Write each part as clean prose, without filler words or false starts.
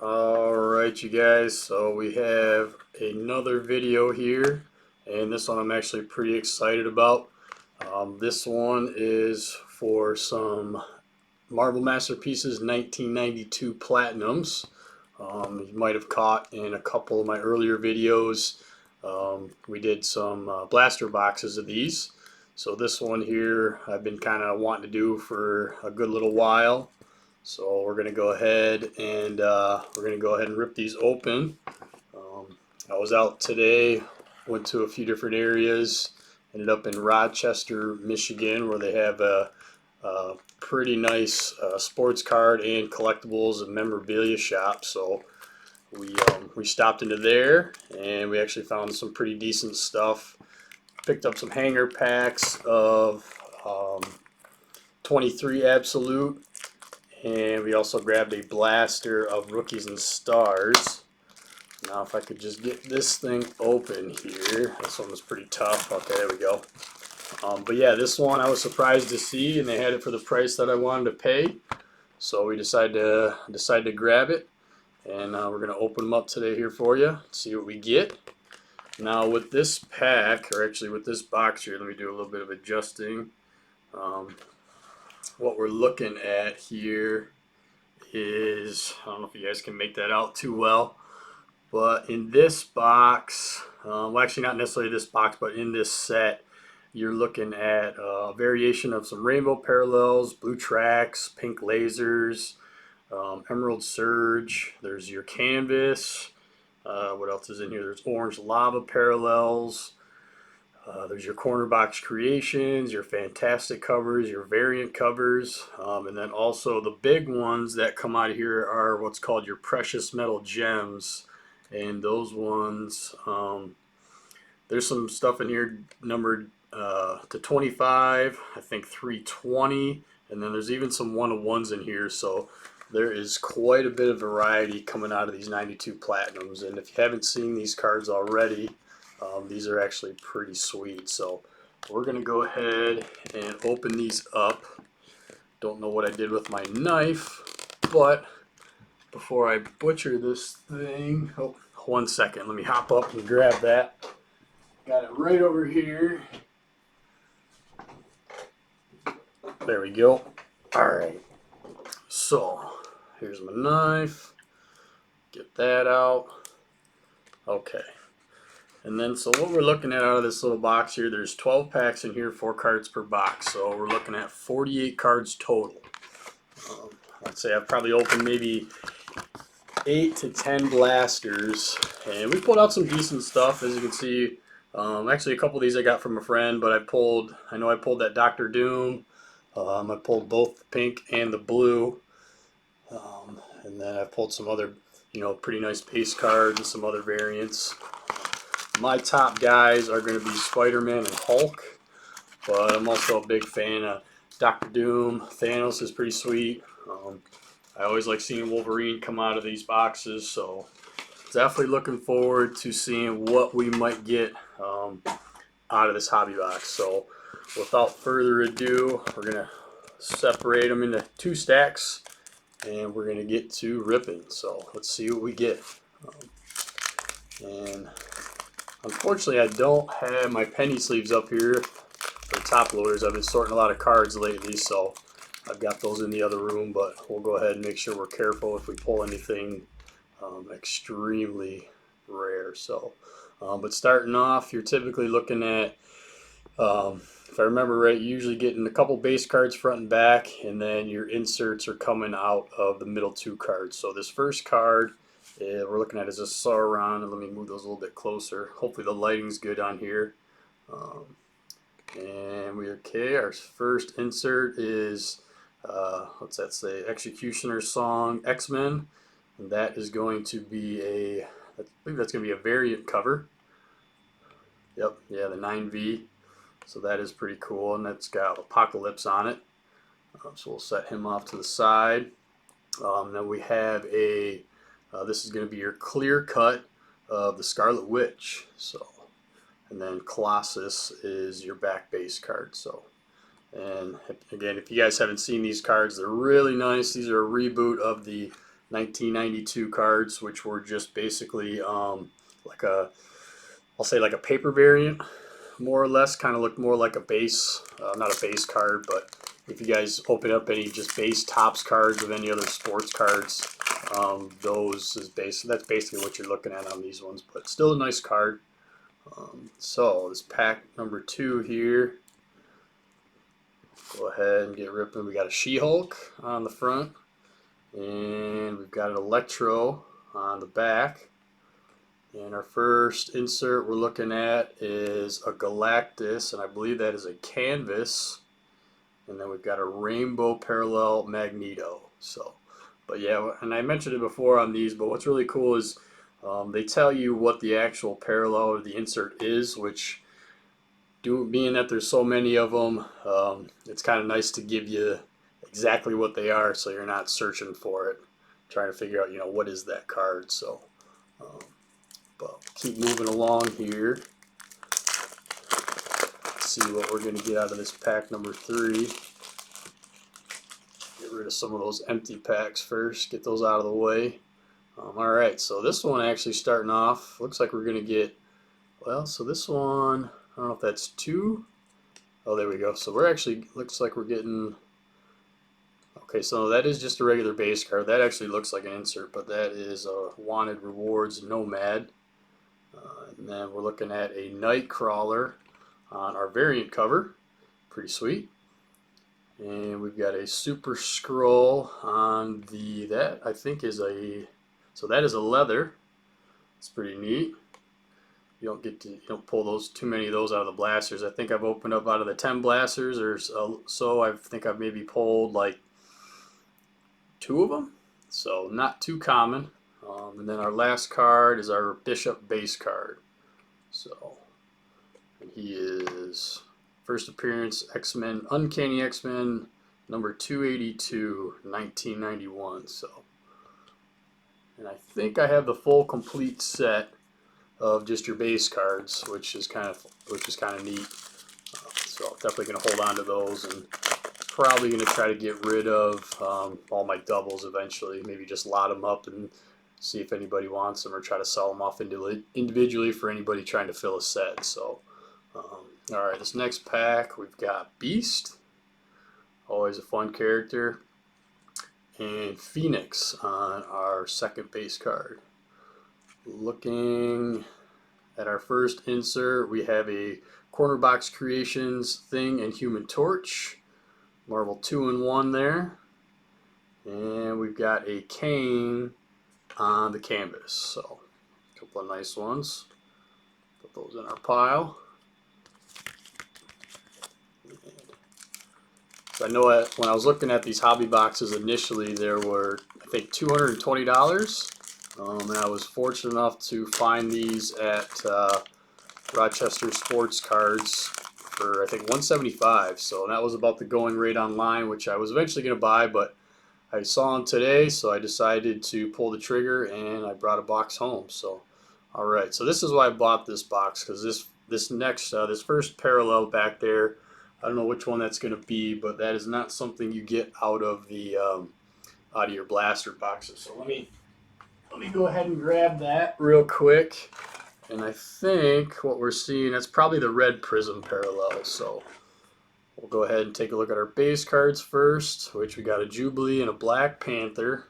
Alright you guys, so we have another video here, and this one I'm actually pretty excited about. This one is for some Marble Masterpieces 1992 Platinums. You might have caught in a couple of my earlier videos, we did some blaster boxes of these. So this one here I've been kind of wanting to do for a good little while. So we're going to go ahead and rip these open. I was out today, went to a few different areas, ended up in Rochester, Michigan, where they have a pretty nice sports card and collectibles and memorabilia shop. So we stopped into there and we actually found some pretty decent stuff. Picked up some hanger packs of 23 Absolute. And we also grabbed a blaster of Rookies and Stars. Now if I could just get this thing open here. This one was pretty tough. Okay, there we go. But yeah, this one I was surprised to see, and they had it for the price that I wanted to pay. So we decided to grab it. And we're going to open them up today here for you. See what we get. Now with this pack, or actually with this box here, let me do a little bit of adjusting. What we're looking at here is, I don't know if you guys can make that out too well, but in this box, well actually not necessarily this box, but in this set, you're looking at a variation of some rainbow parallels, blue tracks, pink lasers, emerald surge, there's your canvas, what else is in here? There's orange lava parallels, there's your corner box creations, your fantastic covers, your variant covers, and then also the big ones that come out of here are what's called your precious metal gems. And those ones, there's some stuff in here numbered to 25, I think 320, and then there's even some 1-of-1s in here. So there is quite a bit of variety coming out of these 92 Platinums. And if you haven't seen these cards already, these are actually pretty sweet. So we're going to go ahead and open these up. Don't know what I did with my knife, but before I butcher this thing, oh, 1 second, let me hop up and grab that. Got it right over here. There we go. Alright, so here's my knife. Get that out. Okay. And then, so what we're looking at out of this little box here, there's 12 packs in here, 4 cards per box. So we're looking at 48 cards total. I'd say I've probably opened maybe 8 to 10 blasters. And we pulled out some decent stuff, as you can see. Actually, a couple of these I got from a friend, but I know I pulled that Dr. Doom. I pulled both the pink and the blue. And then I pulled some other, pretty nice base cards and some other variants. My top guys are going to be Spider-Man and Hulk, but I'm also a big fan of Dr. Doom. Thanos is pretty sweet. I always like seeing Wolverine come out of these boxes, so definitely looking forward to seeing what we might get out of this hobby box. So without further ado, we're going to separate them into 2 stacks, and we're going to get to ripping. So let's see what we get. And unfortunately, I don't have my penny sleeves up here for top loaders. I've been sorting a lot of cards lately, so I've got those in the other room, but we'll go ahead and make sure we're careful if we pull anything extremely rare. So, but starting off, you're typically looking at, if I remember right, you usually getting a couple base cards front and back, and then your inserts are coming out of the middle 2 cards. So this first card we're looking at is a Sauron, and let me move those a little bit closer. Hopefully the lighting's good on here. And our first insert is, what's that say, Executioner Song X-Men, and that is going to be I believe that's going to be a variant cover. Yep, yeah, the 9V. So that is pretty cool, and that's got Apocalypse on it. So we'll set him off to the side. Then we have this is going to be your clear cut of the Scarlet Witch. So, and then Colossus is your back base card. So, and again, if you guys haven't seen these cards, they're really nice. These are a reboot of the 1992 cards, which were just basically like a, I'll say like a paper variant, more or less. Kind of looked more like a base, not a base card, but if you guys open up any just base tops cards of any other sports cards, that's basically what you're looking at on these ones. But still a nice card. So this pack number 2 here. Go ahead and get ripping. We got a She-Hulk on the front, and we've got an Electro on the back. And our first insert we're looking at is a Galactus, and I believe that is a canvas. And then we've got a Rainbow Parallel Magneto. So, but yeah, and I mentioned it before on these, but what's really cool is they tell you what the actual parallel or the insert is, which, being that there's so many of them, it's kind of nice to give you exactly what they are, so you're not searching for it, trying to figure out, what is that card. So, but keep moving along here. Let's see what we're going to get out of this pack number 3. Get rid of some of those empty packs first, get those out of the way. Alright, so this one actually starting off, looks like we're going to get, well, so this one, I don't know if that's 2. Oh, there we go. So we're actually, looks like we're getting, okay, so that is just a regular base card. That actually looks like an insert, but that is a Wanted Rewards Nomad. And then we're looking at a Nightcrawler on our variant cover. Pretty sweet. And we've got a Super Scroll on that I think is so that is a leather. It's pretty neat. You don't pull too many of those out of the blasters. I think I've opened up out of the 10 blasters or so. I think I've maybe pulled like 2 of them. So not too common. And then our last card is our Bishop base card. So, and he is first appearance X-Men, Uncanny X-Men number 282, 1991. So, and I think I have the full complete set of just your base cards, which is kind of neat. So I'm definitely going to hold on to those, and probably going to try to get rid of all my doubles eventually. Maybe just lot them up and see if anybody wants them, or try to sell them off individually for anybody trying to fill a set. So, alright, this next pack we've got Beast, always a fun character, and Phoenix on our second base card. Looking at our first insert, we have a Corner Box Creations Thing and Human Torch, Marvel 2-in-1 there, and we've got a Kane on the canvas. So a couple of nice ones. Put those in our pile. So I know when I was looking at these hobby boxes initially, there were, I think, $220. And I was fortunate enough to find these at Rochester Sports Cards for, I think, $175. So that was about the going rate online, which I was eventually going to buy, but I saw them today, so I decided to pull the trigger, and I brought a box home. So, all right. So this is why I bought this box, because this first parallel back there, I don't know which one that's going to be, but that is not something you get out of your blaster boxes. So let me go ahead and grab that real quick. And I think what we're seeing, that's probably the red prism parallel. So we'll go ahead and take a look at our base cards first, which we got a Jubilee and a Black Panther.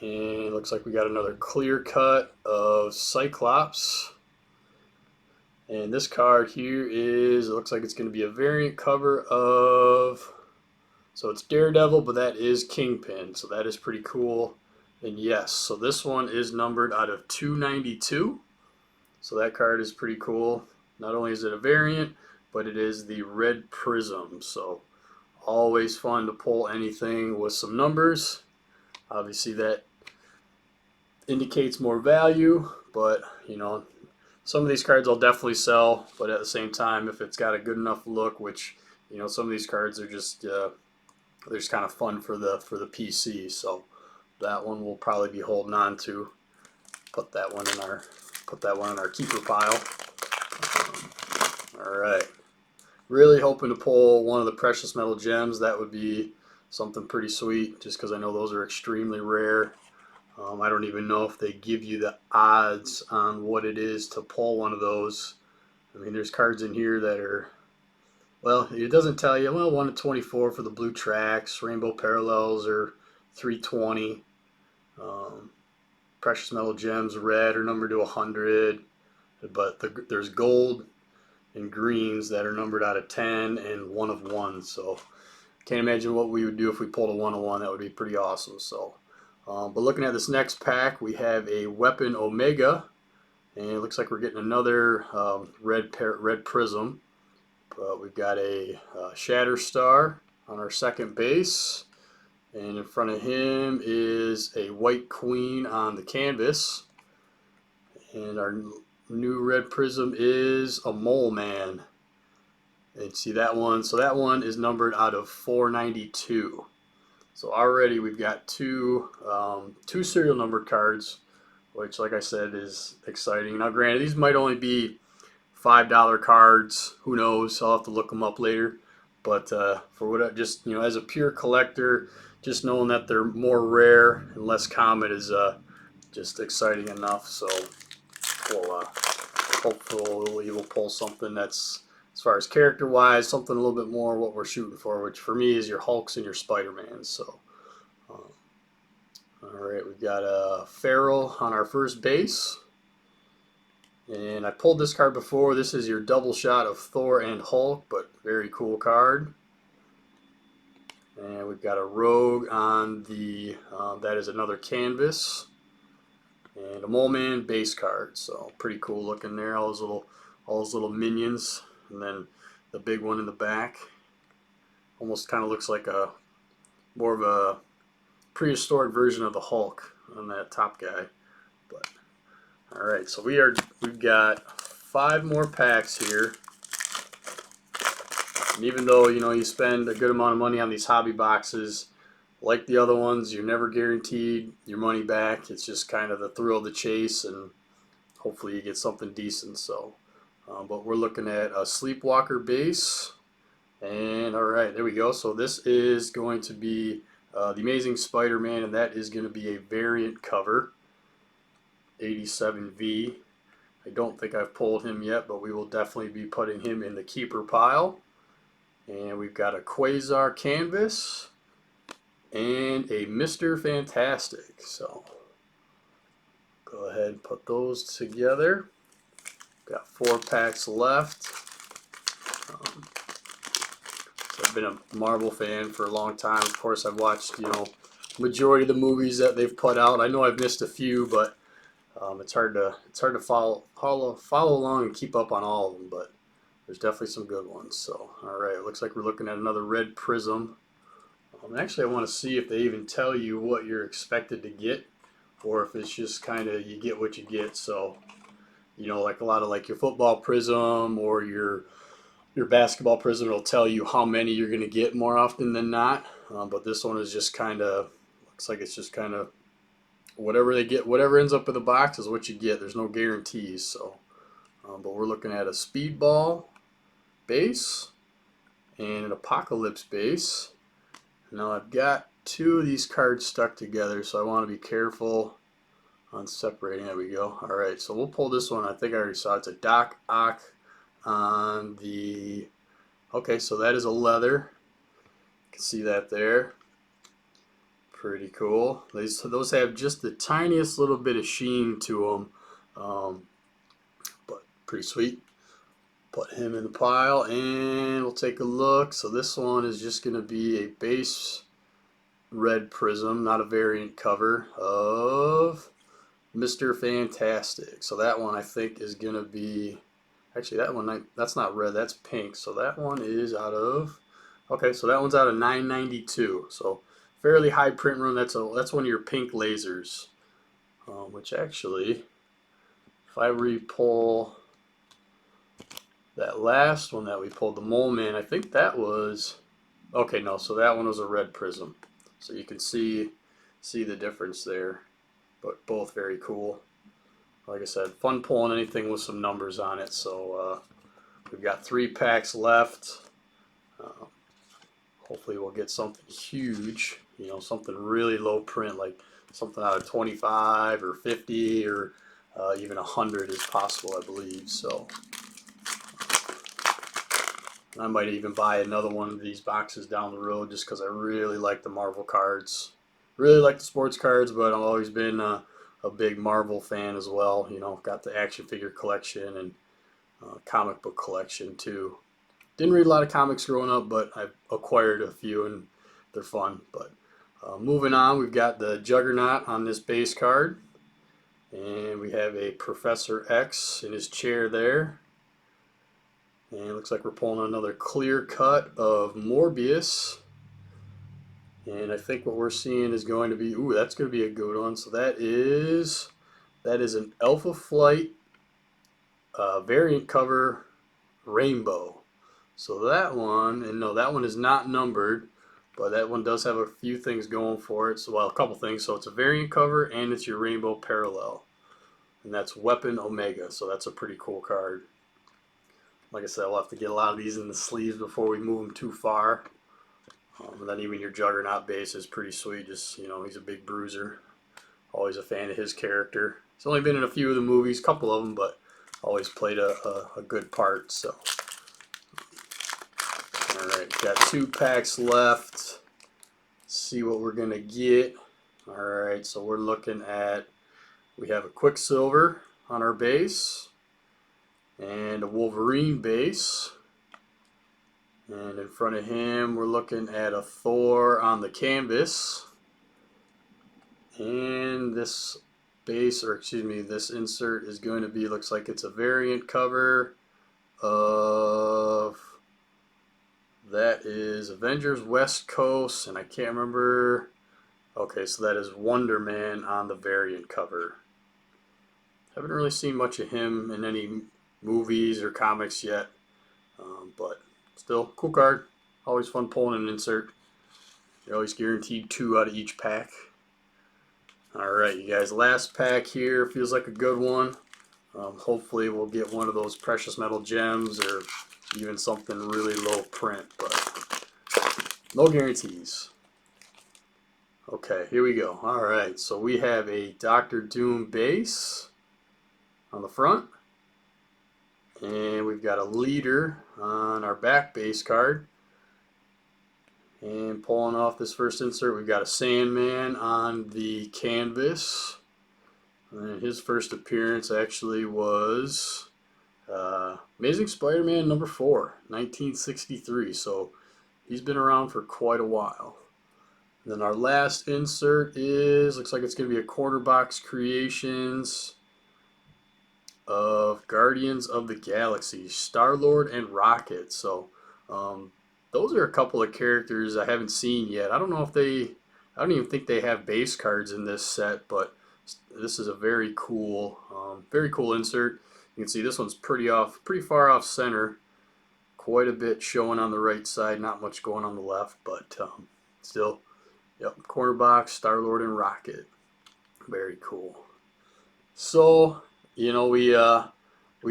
And it looks like we got another clear cut of Cyclops. And this card here it looks like it's going to be a variant cover of, so it's Daredevil, but that is Kingpin. So that is pretty cool. And yes, so this one is numbered out of 292. So that card is pretty cool. Not only is it a variant, but it is the red prism. So always fun to pull anything with some numbers. Obviously that indicates more value, but some of these cards I'll definitely sell, but at the same time, if it's got a good enough look, which some of these cards are just they're just kind of fun for the PC. So that one we'll probably be holding on to. Put that one in our keeper pile. All right. Really hoping to pull one of the precious metal gems. That would be something pretty sweet, just because I know those are extremely rare. I don't even know if they give you the odds on what it is to pull one of those. I mean, there's cards in here that are, well, it doesn't tell you, well, 1 to 24 for the blue tracks, rainbow parallels are 320. Precious metal gems, red, are numbered to 100. But there's gold and greens that are numbered out of 10 and 1 of 1. So can't imagine what we would do if we pulled a 1 of 1. That would be pretty awesome. So, but looking at this next pack, we have a Weapon Omega, and it looks like we're getting another red prism. But we've got a Shatter Star on our second base, and in front of him is a White Queen on the canvas, and our new red prism is a Mole Man. And see that one, so that one is numbered out of 492. So already we've got two serial numbered cards, which, like I said, is exciting. Now granted, these might only be $5 cards, who knows, I'll have to look them up later. But for what, just, you know, as a pure collector, just knowing that they're more rare and less common is just exciting enough. So we'll hopefully we'll pull something that's, as far as character wise, something a little bit more what we're shooting for, which for me is your Hulks and your Spider-Mans. So alright, we've got a Feral on our first base, and I pulled this card before. This is your double shot of Thor and Hulk, but very cool card. And we've got a Rogue on the that is another canvas, and a Mole Man base card. So pretty cool looking there, all those little minions, and then the big one in the back. Almost kind of looks like a more of a prehistoric version of the Hulk on that top guy. But all right, so we've got 5 more packs here. And even though, you know, you spend a good amount of money on these hobby boxes, like the other ones, you're never guaranteed your money back. It's just kind of the thrill of the chase, and hopefully you get something decent. So, but we're looking at a Sleepwalker base, and all right, there we go. So this is going to be the Amazing Spider-Man, and that is going to be a variant cover, 87V. I don't think I've pulled him yet, but we will definitely be putting him in the keeper pile. And we've got a Quasar canvas and a Mr. Fantastic. So go ahead and put those together. Got 4 packs left. So I've been a Marvel fan for a long time. Of course, I've watched, you know, majority of the movies that they've put out. I know I've missed a few, but it's hard to follow along and keep up on all of them. But there's definitely some good ones. So all right, it looks like we're looking at another red prism. Actually, I want to see if they even tell you what you're expected to get, or if it's just kind of you get what you get. So, you know, like a lot of like your football prism or your basketball prism, it'll tell you how many you're going to get more often than not. But this one is just kind of, looks like it's just kind of whatever they get, whatever ends up in the box is what you get. There's no guarantees. So, but we're looking at a Speedball base and an Apocalypse base. Now I've got 2 of these cards stuck together, so I want to be careful on separating. There we go. All right, so we'll pull this one. I think I already saw it's a Doc Ock on the. Okay, so that is a leather. You can see that there. Pretty cool. Those have just the tiniest little bit of sheen to them, but pretty sweet. Put him in the pile, and we'll take a look. So this one is just going to be a base red prism, not a variant cover, of Mr. Fantastic. So that one I think is going to be, actually that one, that's not red, that's pink. So that one is out of, okay, so that one's out of 992. So fairly high print run. That's one of your pink lasers, which actually, if I re-pull that last one that we pulled, the Mole Man, I think that was, okay, no, so that one was a red prism. So you can see the difference there, but both very cool. Like I said, fun pulling anything with some numbers on it. So we've got 3 packs left. Hopefully we'll get something huge, you know, something really low print, like something out of 25 or 50 or even 100 is possible, I believe. So I might even buy another one of these boxes down the road just because I really like the Marvel cards. Really like the sports cards, but I've always been a big Marvel fan as well. You know, got the action figure collection and comic book collection too. Didn't read a lot of comics growing up, but I've acquired a few and they're fun. But moving on, we've got the Juggernaut on this base card. And we have a Professor X in his chair there. And it looks like we're pulling another clear cut of Morbius. And I think what we're seeing is going to be, ooh, that's going to be a good one. So that is an Alpha Flight variant cover Rainbow. So that one, and no, that one is not numbered, but that one does have a few things going for it. So, well, a couple things. So it's a variant cover and it's your Rainbow Parallel. And that's Weapon Omega. So that's a pretty cool card. Like I said, we'll have to get a lot of these in the sleeves before we move them too far. And then even your Juggernaut base is pretty sweet. Just, you know, he's a big bruiser. Always a fan of his character. He's only been in a few of the movies, a couple of them, but always played a good part. So, all right, got 2 packs left. Let's see what we're gonna get. All right, so we're looking at, we have a Quicksilver on our base and a Wolverine base. And in front of him, we're looking at a Thor on the canvas. And this base, or excuse me, this insert is going to be, looks like it's a variant cover of, that is Avengers West Coast, and I can't remember. Okay, so that is Wonder Man on the variant cover. Haven't really seen much of him in any movies or comics yet, but still, cool card. Always fun pulling an insert. You're always guaranteed 2 out of each pack. Alright, you guys, last pack here. Feels like a good one. Hopefully we'll get one of those precious metal gems or even something really low print, but no guarantees. Okay, here we go. Alright, so we have a Doctor Doom base on the front. And we've got a leader on our back base card. And pulling off this first insert, we've got a Sandman on the canvas. And his first appearance actually was Amazing Spider-Man number 4, 1963. So he's been around for quite a while. And then our last insert is, looks like it's going to be a quarter box creations of Guardians of the Galaxy, Star-Lord and Rocket. So those are a couple of characters I haven't seen yet. I don't know if they, I don't even think they have base cards in this set, but this is a very cool insert. You can see this one's pretty far off center. Quite a bit showing on the right side, not much going on the left, but still, yep, corner box, Star-Lord and Rocket. Very cool. So, you know, we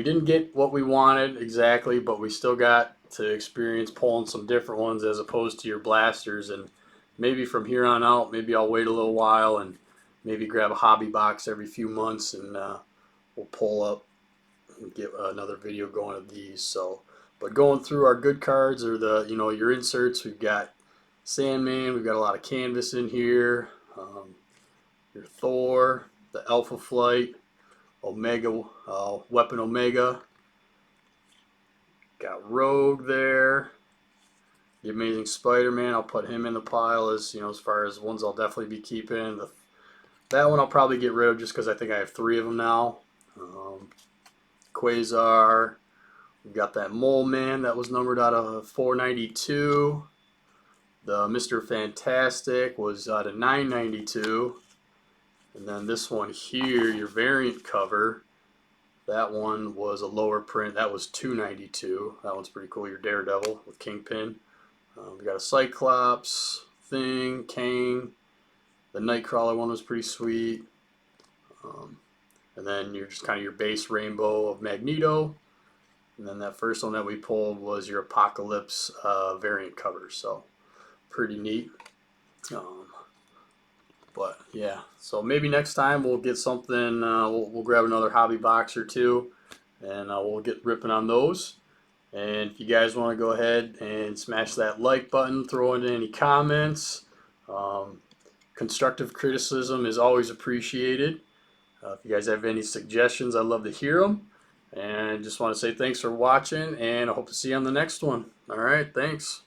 didn't get what we wanted exactly, but we still got to experience pulling some different ones as opposed to your blasters. And maybe from here on out, maybe I'll wait a little while and maybe grab a hobby box every few months, and we'll pull up and get another video going of these. So, but going through our good cards, or the, you know, your inserts, we've got Sandman, we've got a lot of canvas in here, your Thor, the Alpha Flight, Omega, Weapon Omega, got Rogue there, the Amazing Spider-Man. I'll put him in the pile as, you know, as far as ones I'll definitely be keeping. That one I'll probably get rid of just because I think I have 3 of them now. Quasar, we've got that Mole Man that was numbered out of 492. The Mr. Fantastic was out of 992. And then this one here, your variant cover, that one was a lower print. That was 292. That one's pretty cool. Your Daredevil with Kingpin. We got a Cyclops, Thing, Kang. The Nightcrawler one was pretty sweet. And then you're just kind of your base Rainbow of Magneto. And then that first one that we pulled was your Apocalypse variant cover. So pretty neat. But yeah, so maybe next time we'll get something. We'll grab another hobby box or two, and we'll get ripping on those. And if you guys want to go ahead and smash that like button, throw in any comments. Um, constructive criticism is always appreciated. If you guys have any suggestions, I'd love to hear them. And just want to say thanks for watching, and I hope to see you on the next one. All right, thanks.